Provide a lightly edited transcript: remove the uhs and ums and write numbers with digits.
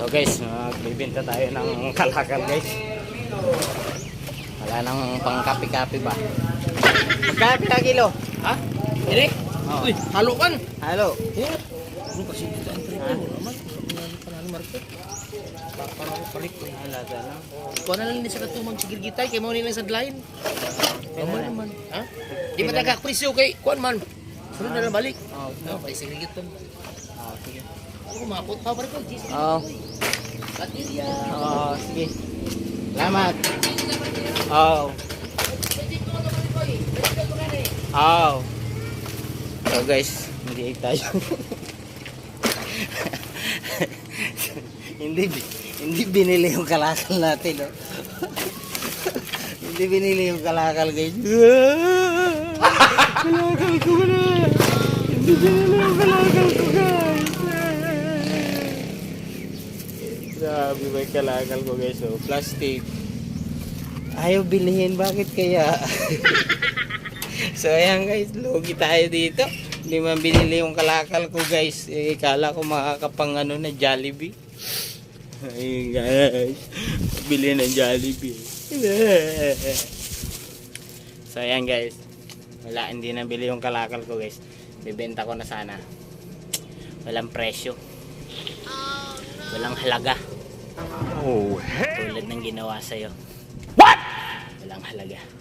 So guys, magbibenta tayo ng kalakal guys. Wala nang pang kape-kape ba? Magkape na kilo? Ha? Ini? Oh. Uy, halo kan? Halo. Eh, ano kasi dito ang trip mo naman? Panalo market. Para ko palit ko. Wala sana. Kuha na lang din sa katumang sigil gitay kay mo nilang sadlain. Amo naman, ha? Di ba taga presyo kay kuan man? Sunod na lang balik. Oh, No, kay sigil giton. sige. Ako mapot pa pa rin ko. Oh. Baterya. Oh, sige. Salamat. Oh. Oh. So guys, hindi tayo. hindi binili yung kalakal natin, no? Hindi binili yung kalakal, guys. Kalakal ko na. Hindi binili yung kalakal ko, guys. Grabe ba yung kalakal ko, guys? So, plastic. Ayaw bilihin, bakit kaya? So ayan guys, lugi tayo dito. Hindi man binili yung kalakal ko guys. Kala ko makakapang ano na Jollibee. Ayun guys, bili ng Jollibee. So ayan guys, wala, hindi na bili yung kalakal ko guys. Bibenta ko na sana. Walang presyo, walang halaga. Tulad ng ginawa sa'yo. Walang halaga.